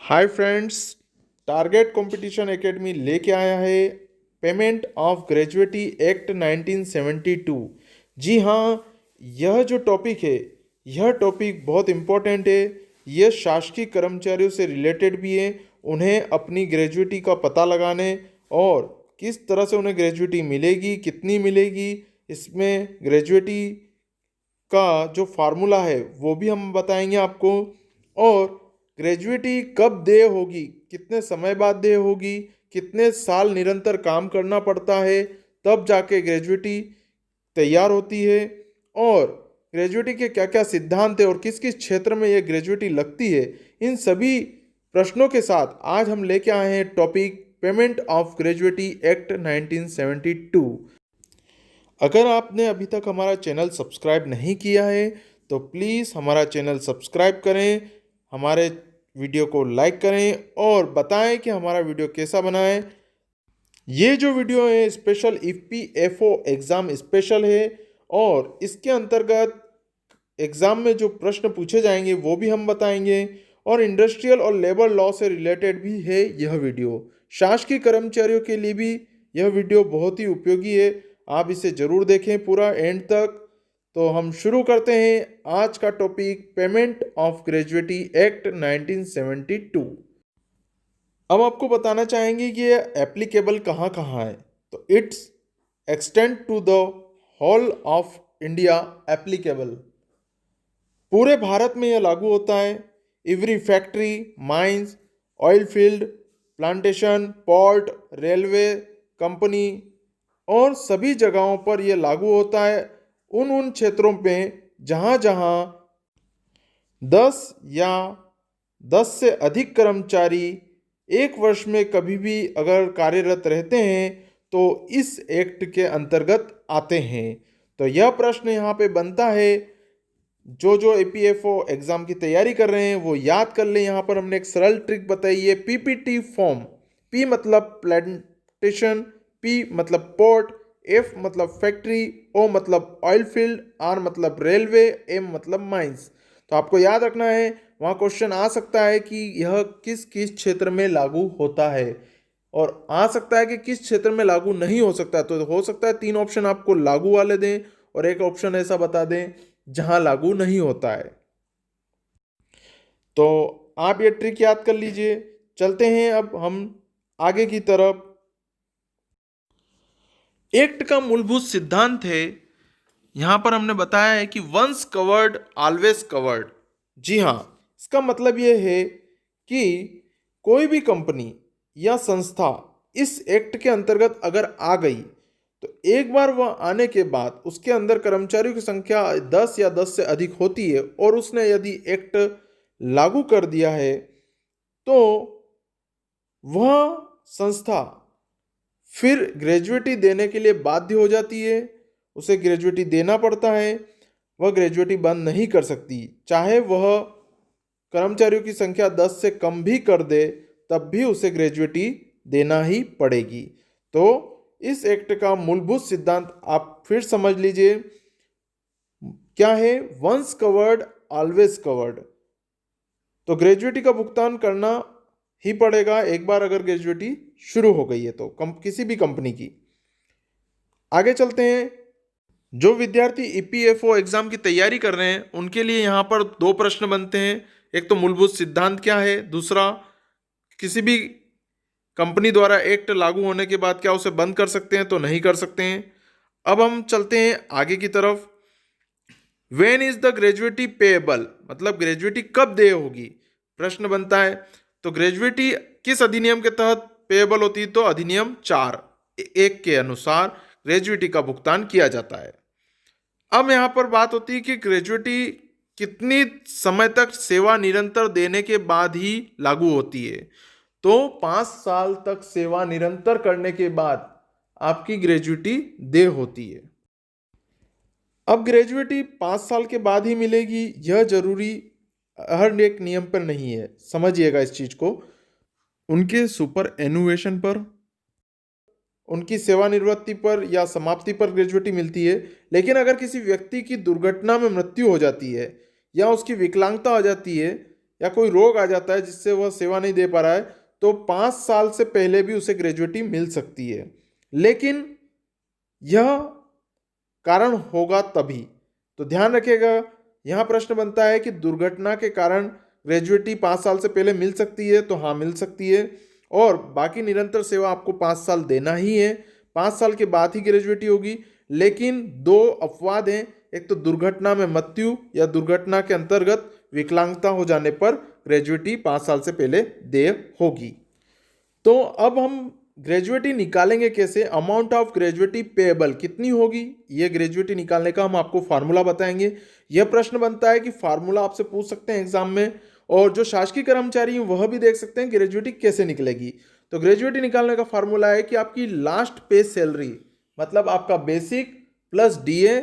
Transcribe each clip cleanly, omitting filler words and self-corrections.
Hi friends, target competition academy लेके आया है पेमेंट ऑफ ग्रेजुएटी एक्ट 1972। जी हाँ, यह जो टॉपिक है, यह टॉपिक बहुत इम्पोर्टेंट है। यह शासकीय कर्मचारियों से रिलेटेड भी है। उन्हें अपनी ग्रेजुएटी का पता लगाने और किस तरह से उन्हें ग्रेजुएटी मिलेगी, कितनी मिलेगी, इसमें ग्रेजुएटी का जो फार्मूला है वो भी हम बताएंगे आपको। और ग्रेजुएटी कब देय होगी, कितने समय बाद देय होगी, कितने साल निरंतर काम करना पड़ता है, तब जाके ग्रेजुएटी तैयार होती है। और ग्रेजुएटी के क्या क्या सिद्धांत है और किस किस क्षेत्र में ये ग्रेजुएटी लगती है, इन सभी प्रश्नों के साथ आज हम लेके आए हैं topic payment of gratuity act 1972। अगर आपने अभी तक हमारा चैनल सब्सक्राइब नहीं किया है तो प्लीज़ हमारा चैनल सब्सक्राइब करें, हमारे वीडियो को लाइक करें और बताएं कि हमारा वीडियो कैसा बना है। ये जो वीडियो है स्पेशल ईपीएफओ एग्ज़ाम स्पेशल है और इसके अंतर्गत एग्ज़ाम में जो प्रश्न पूछे जाएंगे वो भी हम बताएंगे। और इंडस्ट्रियल और लेबर लॉ से रिलेटेड भी है यह वीडियो। शासकीय कर्मचारियों के लिए भी यह वीडियो बहुत ही उपयोगी है। आप इसे ज़रूर देखें पूरा एंड तक। तो हम शुरू करते हैं आज का topic payment of gratuity act 1972। अब आपको बताना चाहेंगे कि ये एप्लीकेबल कहाँ कहाँ है। तो it's extend to the whole of India applicable. पूरे भारत में यह लागू होता है। Every factory, mines, oil field, plantation, port, railway company और सभी जगहों पर यह लागू होता है। उन क्षेत्रों पे जहाँ जहाँ 10 या 10 से अधिक कर्मचारी एक वर्ष में कभी भी अगर कार्यरत रहते हैं तो इस एक्ट के अंतर्गत आते हैं। तो यह प्रश्न यहाँ पे बनता है। जो एपीएफओ एग्जाम की तैयारी कर रहे हैं वो याद कर लें। यहाँ पर हमने एक सरल ट्रिक बताई है, पीपीटी फॉर्म। पी मतलब प्लांटेशन, पी मतलब पोर्ट, एफ मतलब फैक्ट्री, ओ मतलब ऑयल फील्ड, आर मतलब रेलवे, एम मतलब माइंस। तो आपको याद रखना है, वहाँ क्वेश्चन आ सकता है कि यह किस किस क्षेत्र में लागू होता है और आ सकता है कि किस क्षेत्र में लागू नहीं हो सकता। तो हो सकता है 3 ऑप्शन आपको लागू वाले दें और एक ऑप्शन ऐसा बता दें जहां लागू नहीं होता है। तो आप ये ट्रिक याद कर लीजिए। चलते हैं अब हम आगे की तरफ। एक्ट का मूलभूत सिद्धांत है, यहां पर हमने बताया है कि वंस कवर्ड ऑलवेज कवर्ड। जी हाँ, इसका मतलब यह है कि कोई भी कंपनी या संस्था इस एक्ट के अंतर्गत अगर आ गई तो एक बार वह आने के बाद उसके अंदर कर्मचारियों की संख्या 10 या 10 से अधिक होती है और उसने यदि एक्ट लागू कर दिया है तो वह संस्था फिर ग्रेजुएटी देने के लिए बाध्य हो जाती है। उसे ग्रेजुएटी देना पड़ता है। वह ग्रेजुएटी बंद नहीं कर सकती, चाहे वह कर्मचारियों की संख्या 10 से कम भी कर दे तब भी उसे ग्रेजुएटी देना ही पड़ेगी। तो इस एक्ट का मूलभूत सिद्धांत आप फिर समझ लीजिए, क्या है? Once covered always covered. तो ग्रेजुएटी का भुगतान करना ही पड़ेगा एक बार अगर ग्रेजुएटी शुरू हो गई है तो किसी भी कंपनी की। आगे चलते हैं। जो विद्यार्थी ईपीएफओ एग्जाम की तैयारी कर रहे हैं उनके लिए यहाँ पर 2 प्रश्न बनते हैं। एक तो मूलभूत सिद्धांत क्या है, दूसरा किसी भी कंपनी द्वारा एक्ट लागू होने के बाद क्या उसे बंद कर सकते हैं तो नहीं कर सकते हैं। अब हम चलते हैं आगे की तरफ। When is the gratuity payable, मतलब ग्रेजुएटी कब देय होगी, प्रश्न बनता है। तो ग्रेजुएटी किस अधिनियम के तहत पेएबल होती है? तो अधिनियम 4(1) के अनुसार ग्रेजुएटी का भुगतान किया जाता है। अब यहां पर बात होती है कि ग्रेजुएटी कितनी समय तक सेवा निरंतर देने के बाद ही लागू होती है। तो 5 साल तक सेवा निरंतर करने के बाद आपकी ग्रेजुएटी देय होती है। अब ग्रेजुएटी 5 साल के बाद ही मिलेगी, यह जरूरी हर एक नियम पर नहीं है, समझिएगा इस चीज को। उनके सुपर एनुएशन पर, उनकी सेवानिवृत्ति पर या समाप्ति पर ग्रेजुएटी मिलती है। लेकिन अगर किसी व्यक्ति की दुर्घटना में मृत्यु हो जाती है या उसकी विकलांगता हो जाती है या कोई रोग आ जाता है जिससे वह सेवा नहीं दे पा रहा है, तो 5 साल से पहले भी उसे ग्रेजुएटी मिल सकती है। लेकिन यह कारण होगा तभी। तो ध्यान रखिएगा, यहाँ प्रश्न बनता है कि दुर्घटना के कारण ग्रेजुएटी 5 साल से पहले मिल सकती है, तो हाँ मिल सकती है। और बाकी निरंतर सेवा आपको 5 साल देना ही है, 5 साल के बाद ही ग्रेजुएटी होगी। लेकिन दो अपवाद हैं, एक तो दुर्घटना में मृत्यु या दुर्घटना के अंतर्गत विकलांगता हो जाने पर ग्रेजुएटी 5 साल से पहले देय होगी। तो अब हम ग्रेजुएटी निकालेंगे कैसे? अमाउंट ऑफ ग्रेजुएटी पेएबल कितनी होगी, ये ग्रेजुएटी निकालने का हम आपको फार्मूला बताएंगे। यह प्रश्न बनता है कि फार्मूला आपसे पूछ सकते हैं एग्जाम में, और जो शासकीय कर्मचारी हैं वह भी देख सकते हैं ग्रेजुएटी कैसे निकलेगी। तो ग्रेजुएटी निकालने का फार्मूला है कि आपकी लास्ट पे सैलरी, मतलब आपका basic plus DA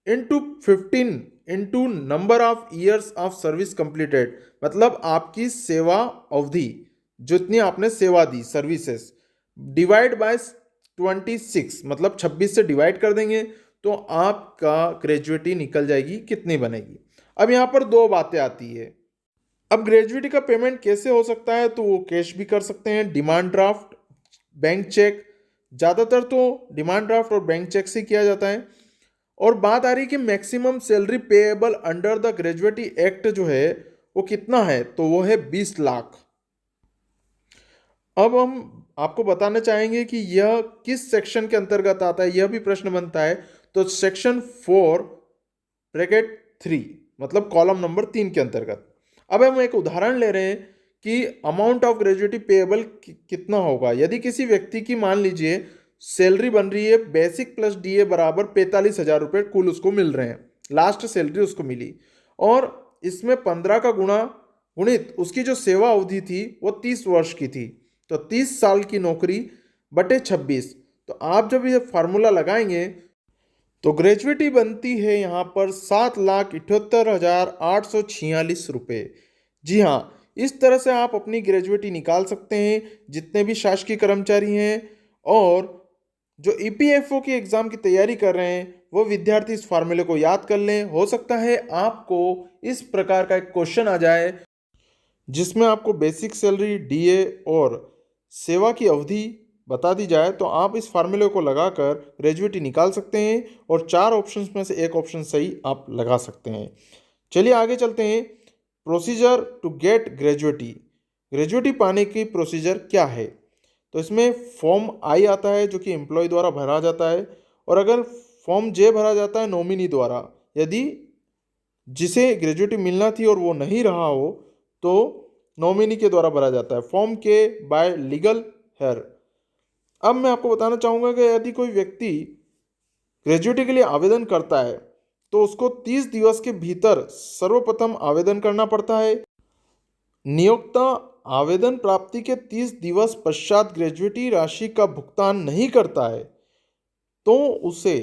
into 15 into number of years of service completed, मतलब आपकी सेवा अवधि जितनी आपने सेवा दी सर्विसेज, डिवाइड बाय 26, मतलब 26 से डिवाइड कर देंगे तो आपका ग्रेजुएटी निकल जाएगी। कितनी बनेगी? अब यहाँ पर दो बातें आती है। अब ग्रेजुएटी का पेमेंट कैसे हो सकता है? तो वो कैश भी कर सकते हैं, डिमांड ड्राफ्ट, बैंक चेक, ज़्यादातर तो डिमांड ड्राफ्ट और बैंक चेक से किया जाता है। और बात आ रही कि maximum salary payable under the gratuity act जो है वो कितना है, तो वो है 20 लाख। अब हम आपको बताना चाहेंगे कि यह किस सेक्शन के अंतर्गत आता है, यह भी प्रश्न बनता है। तो सेक्शन 4(3), मतलब कॉलम नंबर 3 के अंतर्गत। अब हम एक उदाहरण ले रहे हैं कि अमाउंट ऑफ ग्रेजुएटी पेएबल कितना होगा। यदि किसी व्यक्ति की मान लीजिए सैलरी बन रही है बेसिक प्लस डीए बराबर 45,000 रुपये कुल उसको मिल रहे हैं, लास्ट सैलरी उसको मिली, और इसमें 15 का गुणित उसकी जो सेवा अवधि थी वो 30 वर्ष की थी, तो 30 साल की नौकरी बटे 26। तो आप जब ये फार्मूला लगाएंगे तो ग्रेजुएटी बनती है यहाँ पर 7,78,846 रुपये। जी हाँ, इस तरह से आप अपनी ग्रेजुएटी निकाल सकते हैं जितने भी शासकीय कर्मचारी हैं। और जो ईपीएफओ की एग्ज़ाम की तैयारी कर रहे हैं वो विद्यार्थी इस फार्मूले को याद कर लें। हो सकता है आपको इस प्रकार का एक क्वेश्चन आ जाए जिसमें आपको बेसिक सैलरी, डीए और सेवा की अवधि बता दी जाए, तो आप इस फार्मूले को लगाकर ग्रेजुएटी निकाल सकते हैं और 4 ऑप्शंस में से एक ऑप्शन सही आप लगा सकते हैं। चलिए आगे चलते हैं। Procedure to get gratuity, gratuity पाने की प्रोसीजर क्या है? तो इसमें फॉर्म आई आता है जो कि एम्प्लॉय द्वारा भरा जाता है, और अगर फॉर्म जे भरा जाता है नॉमिनी द्वारा, यदि जिसे ग्रेजुएटी मिलना थी और वो नहीं रहा हो तो नॉमिनी के द्वारा भरा जाता है। फॉर्म के बाय लीगल हेयर। अब मैं आपको बताना चाहूँगा कि यदि कोई व्यक्ति ग्रेजुएटी के लिए आवेदन करता है तो उसको 30 दिवस के भीतर सर्वप्रथम आवेदन करना पड़ता है। नियोक्ता आवेदन प्राप्ति के 30 दिवस पश्चात ग्रेजुएटी राशि का भुगतान नहीं करता है तो उसे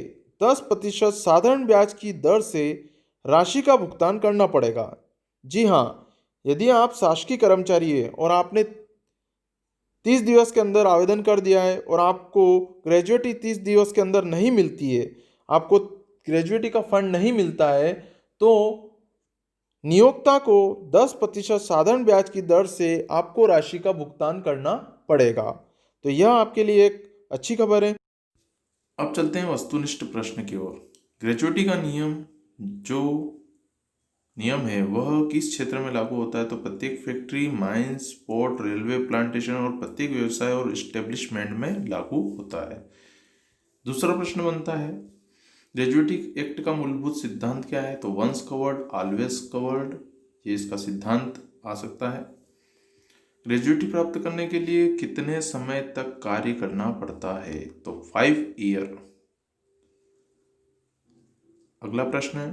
10% साधारण ब्याज की दर से राशि का भुगतान करना पड़ेगा। जी हाँ, यदि आप शासकीय कर्मचारी हैं और आपने 30 दिवस के अंदर आवेदन कर दिया है और आपको ग्रेजुएटी 30 दिवस के अंदर नहीं मिलती है, आपको ग्रेजुएटी का फंड नहीं मिलता है, तो नियोक्ता को 10% साधारण ब्याज की दर से आपको राशि का भुगतान करना पड़ेगा। तो यह आपके लिए एक अच्छी खबर है। अब चलते हैं वस्तुनिष्ठ प्रश्न की ओर। ग्रेजुएटी का नियम है वह किस क्षेत्र में लागू होता है? तो प्रत्येक factory, mines, port, railway, plantation और प्रत्येक व्यवसाय और एस्टेब्लिशमेंट में लागू होता है। दूसरा प्रश्न बनता है ग्रेजुएटी एक्ट का मूलभूत सिद्धांत क्या है? तो वंस कवर्ड ऑलवेज कवर्ड, ये इसका सिद्धांत आ सकता है। ग्रेजुएटी प्राप्त करने के लिए कितने समय तक कार्य करना पड़ता है? तो 5 ईयर। अगला प्रश्न है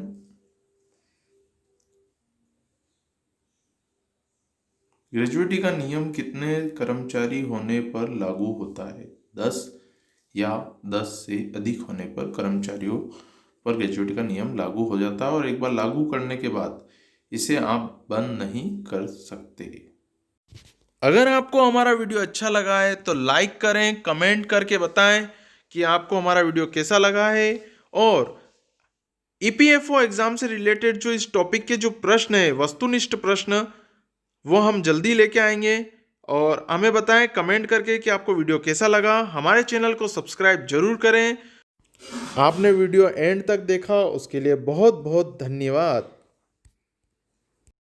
ग्रेजुएटी का नियम कितने कर्मचारी होने पर लागू होता है? 10 या 10 से अधिक होने पर कर्मचारियों पर ग्रेजुएटी का नियम लागू हो जाता है, और एक बार लागू करने के बाद इसे आप बंद नहीं कर सकते। अगर आपको हमारा वीडियो अच्छा लगा है तो लाइक करें, कमेंट करके बताएं कि आपको हमारा वीडियो कैसा लगा है। और ईपीएफओ एग्जाम से रिलेटेड जो इस टॉपिक के जो प्रश्न है, वस्तुनिष्ठ प्रश्न, वो हम जल्दी लेके आएंगे। और हमें बताएं कमेंट करके कि आपको वीडियो कैसा लगा। हमारे चैनल को सब्सक्राइब जरूर करें। आपने वीडियो एंड तक देखा उसके लिए बहुत बहुत धन्यवाद।